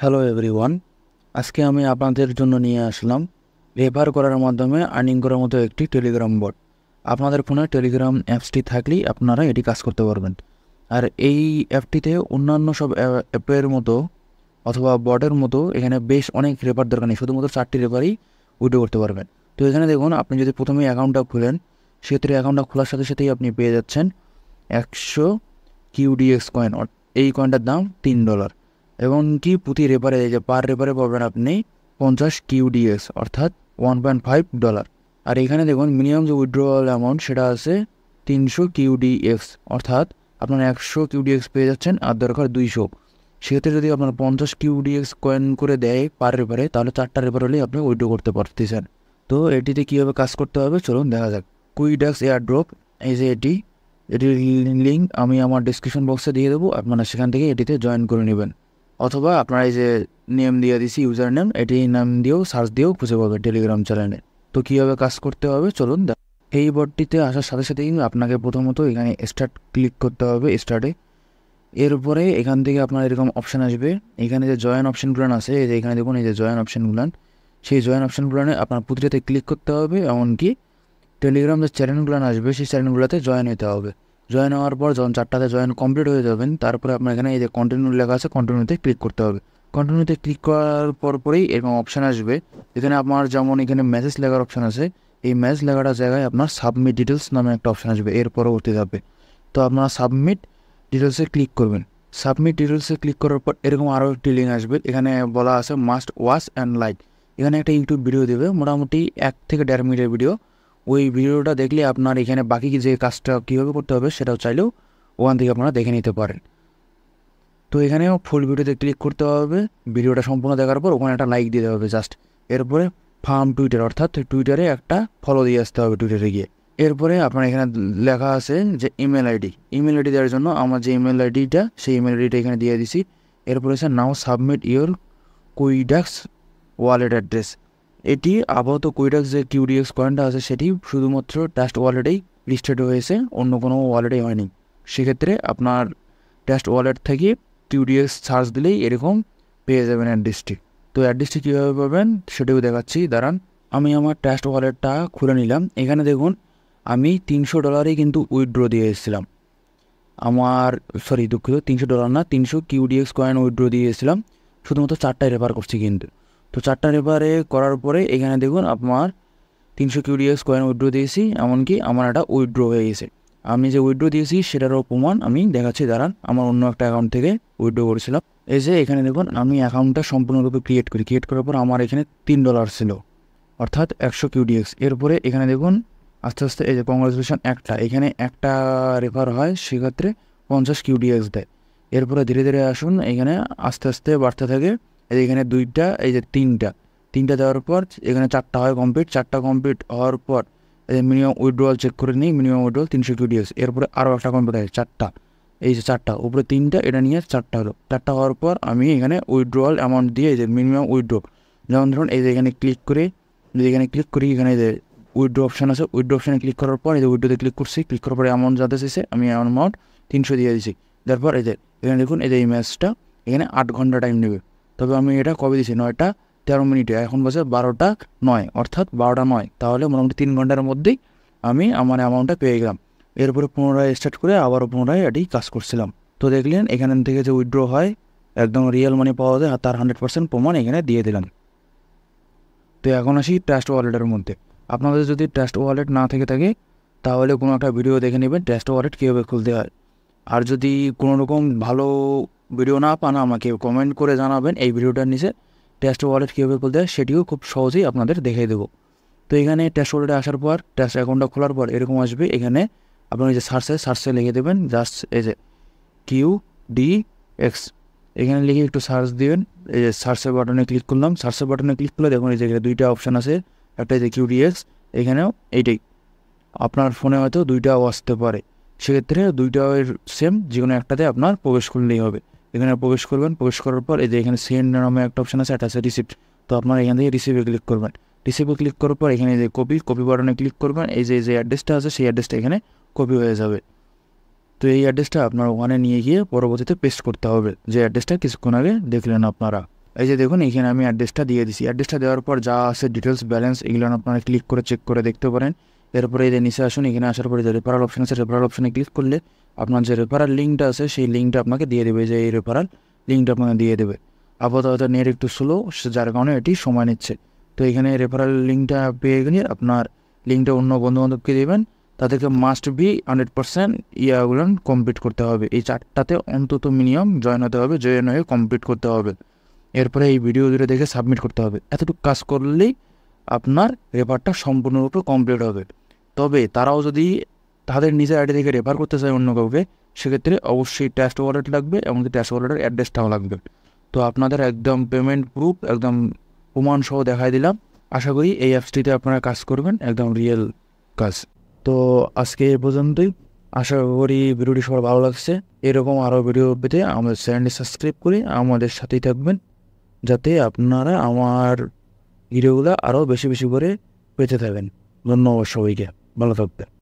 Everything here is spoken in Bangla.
হ্যালো এভরিওয়ান, আজকে আমি আপনাদের জন্য নিয়ে আসলাম রেফার করার মাধ্যমে আর্নিং করার মতো একটি টেলিগ্রাম বট। আপনাদের ফোনে টেলিগ্রাম অ্যাপসটি থাকলেই আপনারা এটি কাজ করতে পারবেন। আর এই অ্যাপটিতে অন্যান্য সব অ্যাপের মতো অথবা বটের মতো এখানে বেশ অনেক রেফার দরকার নেই, শুধুমাত্র 4টি রেফারই উইথড্র করতে পারবেন। তো এখানে দেখুন, আপনি যদি প্রথমেই অ্যাকাউন্টটা খুলেন, সেক্ষেত্রে অ্যাকাউন্টটা খোলার সাথে সাথেই আপনি পেয়ে যাচ্ছেন 100 কিউডিএক্স কয়েন। এই কয়েনটার দাম $3 এবং কি প্রতি রেফারে, এই যে পার রেফারে পাবেন আপনি 50 কিউডিএক্স অর্থাৎ $1.5। আর এখানে দেখুন মিনিমাম যে উইথড্রয়াল অ্যামাউন্ট সেটা আছে 300 কিউডিএক্স, অর্থাৎ আপনার 100 কিউডিএক্স পেয়ে যাচ্ছেন আর দরকার 200। সেক্ষেত্রে যদি আপনার 50 কিউডিএক্স কয়েন করে দেয় পার রেফারে, তাহলে 4টা রেফার হলেই আপনি উইথড্র করতে পারতেছেন। তো এটিতে কীভাবে কাজ করতে হবে চলুন দেখা যাক। কুইডাক্স এয়ারড্রপ, এই যে এটির লিঙ্ক আমি আমার ডিসক্রিপশন বক্সে দিয়ে দেবো, আপনারা সেখান থেকে এটিতে জয়েন করে নেবেন। অথবা আপনারা এই যে নেম দিয়ে দিছি, ইউজার নেম, এটি নাম দিয়েও সার্চ দিয়েও খুঁজে পাবেন টেলিগ্রাম চ্যানেলে। তো কীভাবে কাজ করতে হবে চলুন। এই বটটিতে আসার সাথে সাথেই আপনাকে প্রথমত এখানে স্টার্ট ক্লিক করতে হবে, স্টার্টে। এরপরে এখান থেকে আপনার এরকম অপশান আসবে, এখানে যে জয়েন অপশানগুলো আছে, এই যে এখানে দেখুন এই যে জয়েন অপশানগুলো, সেই জয়েন অপশানগুলো আপনার প্রতিটাতে ক্লিক করতে হবে। এমনকি টেলিগ্রাম যে চ্যানেলগুলো আসবে সেই চ্যানেলগুলোতে জয়েন হতে হবে। জয়েন হওয়ার পর যখন 4টাতে জয়েন কমপ্লিট হয়ে যাবেন, তারপরে আপনার এখানে এই যে কন্টিনিউ লেখা আছে, কন্টিনিউতে ক্লিক করতে হবে। কন্টিনিউতে ক্লিক করার পরেই এরকম অপশান আসবে। এখানে আপনার যেমন এখানে মেসেজ লেখার অপশান আছে, এই মেসেজ লেখাটার জায়গায় আপনার সাবমিট ডিটেলস নামে একটা অপশান আসবে এর পরবর্তী ধাপে। তো আপনারা সাবমিট ডিটেলসে ক্লিক করবেন। সাবমিট ডিটেলসে ক্লিক করার পর এরকম আরও একটি লিঙ্ক আসবে, এখানে বলা আছে মাস্ট ওয়াচ অ্যান্ড লাইক। এখানে একটা ইউটিউব ভিডিও দেবে, মোটামুটি 1 থেকে 1.5 মিনিটের ভিডিও। ওই ভিডিওটা দেখলে আপনার এখানে বাকি যে কাজটা কীভাবে করতে হবে সেটাও চাইলেও ওখান থেকে আপনারা দেখে নিতে পারেন। তো এখানেও ফুল ভিডিওতে ক্লিক করতে হবে, ভিডিওটা সম্পূর্ণ দেখার পর ওখানে একটা লাইক দিতে হবে জাস্ট। এরপরে ফার্ম টুইটার, অর্থাৎ টুইটারে একটা ফলো দিয়ে আসতে হবে টুইটারে গিয়ে। এরপরে আপনার এখানে লেখা আছে যে ইমেল আইডি দেওয়ার জন্য আমার যে ইমেল আইডিটা, সেই ইমেল আইডিটা এখানে দিয়ে দিছি। এরপরে আছে নাও সাবমিট ইওর কুইডাক্স ওয়ালেট অ্যাড্রেস। এটি আপাতত কুইডাক্স যে কিউডিএক্স কয়েনটা আছে সেটি শুধুমাত্র ট্রাস্ট ওয়ালেটেই লিস্টেড হয়েছে, অন্য কোনো ওয়ালেটেই হয়নি। সেক্ষেত্রে আপনার ট্রাস্ট ওয়ালেট থেকে কিউডিএক্স সার্চ দিলেই এরকম পেয়ে যাবেন অ্যাড্রেসটি। তো অ্যাড্রেসটি কীভাবে পাবেন সেটাও দেখাচ্ছি, দাঁড়ান। আমি আমার ট্রাস্ট ওয়ালেটটা খুলে নিলাম। এখানে দেখুন আমি $300 কিন্তু উইথড্র দিয়ে এসেছিলাম। দুঃখিত, $300 না, 300 কিউডিএক্স কয়েন উইথড্র দিয়ে এসেছিলাম। শুধুমাত্র 4টায় রেফার করছি কিন্তু। তো 4টা রেফারে করার পরে এখানে দেখুন আপনার 300 কিউডিএক্স কয়েন উইথড্র দিয়েছি, এমনকি আমার একটা উইথড্র হয়ে গেছে। আমি যে উইথড্র দিয়েছি সেটারও প্রমাণ আমি দেখাচ্ছি, দাঁড়ান। আমার অন্য একটা অ্যাকাউন্ট থেকে উইথড্র করেছিলাম। এই যে এখানে দেখুন আমি অ্যাকাউন্টটা সম্পূর্ণরূপে ক্রিয়েট করার পর আমার এখানে $3 ছিল, অর্থাৎ 100 কিউডিএক্স। এরপরে এখানে দেখুন আস্তে আস্তে এই যে কংগ্রাচুলেশন এখানে একটা রেফার হয়, সেক্ষেত্রে 50 কিউডিএক্স দেয়। এরপরে ধীরে ধীরে আসুন, এখানে আস্তে আস্তে বাড়তে থাকে। এখানে 2টা, এই যে 3টা দেওয়ার পর এখানে 4টা হয় কমপ্লিট। 4টা কমপ্লিট হওয়ার পর এই মিনিমাম উইথড্রয়াল চেক করে নিই, মিনিমাম উইথড্রয়াল 300 কিউডিএক্স। এরপরে আরও একটা কমপ্লিট হয় 4টা, এই যে 4টা, উপরে 3টা, এটা নিয়ে 4টা হলো। 4টা হওয়ার পর আমি এখানে উইথড্রয়াল অ্যামাউন্ট দিয়ে, এই যে মিনিমাম উইথড্র, যেমন ধরুন এই যে এখানে ক্লিক করে, এখানে যে উইথড্র অপশান আছে, উইথড্র অপশানে ক্লিক করার পর এই যে উইথড্রোতে ক্লিক করছি। ক্লিক করার পরে অ্যামাউন্ট যাতে চাইছে আমি অ্যামাউন্ট 300 দিয়ে দিয়েছি। তারপর এই যে এখানে দেখুন এই যে এই ম্যাচটা এখানে 8 ঘন্টা টাইম নেবে। তবে আমি এটা কবে দিয়েছি, 9টা 13 মিনিটে, এখন বসে 12টা 9, অর্থাৎ 12টা 9, তাহলে মোটামুটি 3 ঘন্টার মধ্যেই আমি আমার অ্যামাউন্টটা পেয়ে গেলাম। এরপরে পুনরায় স্টার্ট করে আবারও পুনরায় এটি কাজ করছিলাম। তো দেখলেন এখান থেকে যে উইথড্র হয় একদম রিয়েল মানি পাওয়া যায়, আর তার 100% প্রমাণ এখানে দিয়ে দিলাম। তো এখন আসি ট্রাস্ট ওয়ালেটের মধ্যে। আপনাদের যদি ট্রাস্ট ওয়ালেট না থেকে থাকে তাহলে কোনো একটা ভিডিও দেখে নেবেন ট্রাস্ট ওয়ালেট কীভাবে খুলতে হয়। আর যদি কোনো রকম ভালো ভিডিও না পান আমাকে কমেন্ট করে জানাবেন এই ভিডিওটার নিচে, ট্রাস্ট ওয়ালেট কীভাবে খুলতে হয় সেটিও খুব সহজেই আপনাদের দেখিয়ে দেবো। তো এখানে ট্রাস্ট ওয়ালেটে আসার পর, ট্রাস্ট অ্যাকাউন্টটা খোলার পর এরকম আসবে। এখানে আপনার এই যে সার্চে লিখে দেবেন জাস্ট এই যে QDX, এখানে লিখে একটু সার্চ দিবেন। এই যে সার্চের বাটনে ক্লিক করলাম। সার্চের বাটনে ক্লিক করলে দেখুন এই যে 2টা অপশান আছে, একটা এই যে কিউডিএক্স, এখানেও এইটাই। আপনার ফোনে হয়তো 2টাও আসতে পারে, সেক্ষেত্রে 2টাও সেম, যে কোনো একটাতে আপনার প্রবেশ করলেই হবে। এখানে প্রবেশ করবেন। প্রবেশ করার পর এই যে এখানে সেন্ড নামে একটা অপশান আছে, একটা আছে রিসিপ্ট। তো আপনার এখান থেকে রিসিভে ক্লিক করবেন। রিসিভে ক্লিক করার পর এখানে যে কপি বাটনে ক্লিক করবেন। এই যে অ্যাড্রেসটা আছে সেই অ্যাড্রেসটা এখানে কপি হয়ে যাবে। তো এই অ্যাড্রেসটা আপনার ওখানে নিয়ে গিয়ে পরবর্তীতে পেস্ট করতে হবে, যে অ্যাড্রেসটা কিছুক্ষণ আগে দেখলেন আপনারা। এই যে দেখুন এখানে আমি অ্যাড্রেসটা দিয়ে দিছি। অ্যাড্রেসটা দেওয়ার পর যা আছে ডিটেলস ব্যালেন্স এগুলো আপনারা ক্লিক করে চেক করে দেখতে পারেন। এরপরে এই যে নিচে আসুন, এখানে আসার পরে যে রেফারাল অপশন আছে রেফারাল অপশনে ক্লিক করলে আপনার যে রেফারাল লিঙ্কটা আছে সেই লিঙ্কটা আপনাকে দিয়ে দেবে, যে এই রেফারাল লিঙ্কটা আপনাকে দিয়ে দেবে। আপাতত নেট একটু স্লো, যার কারণে এটি সময় নিচ্ছে। তো এখানে রেফারাল লিঙ্কটা পেয়ে গেলে আপনার লিঙ্কটা অন্য বন্ধুবান্ধবকে দেবেন, তাদেরকে মাস্ট বি 100% ইয়াগুলো কমপ্লিট করতে হবে। এই 4টাতে অন্তত মিনিমাম জয়েন হতে হবে, জয়েন হয়ে কমপ্লিট করতে হবে। এরপরে এই ভিডিও দুটো দেখে সাবমিট করতে হবে। এতটুকু কাজ করলেই আপনার রেফারটা সম্পূর্ণরূপে কমপ্লিট হবে। তবে তারাও যদি তাদের নিজের আইডি থেকে রেফার করতে চায় অন্য কাউকে, সেক্ষেত্রে অবশ্যই ট্রাস্ট ওয়ালেট লাগবে, এমনকি ট্রাস্ট ওয়ালেটের অ্যাড্রেসটাও লাগবে। তো আপনাদের একদম পেমেন্ট প্রুফ একদম প্রমাণ সহ দেখাই দিলাম। আশা করি এই অ্যাপসটিতে আপনারা কাজ করবেন, একদম রিয়েল কাজ। তো আজকে এ পর্যন্তই। আশা করি ভিডিওটি সবার ভালো লাগছে। এরকম আরও ভিডিও পেতে আমাদের চ্যানেলটি সাবস্ক্রাইব করে আমাদের সাথেই থাকবেন, যাতে আপনারা আমার ভিডিওগুলো আরও বেশি বেশি করে পেতে থাকেন। ধন্যবাদ সবাইকে, ভালো থাকবেন।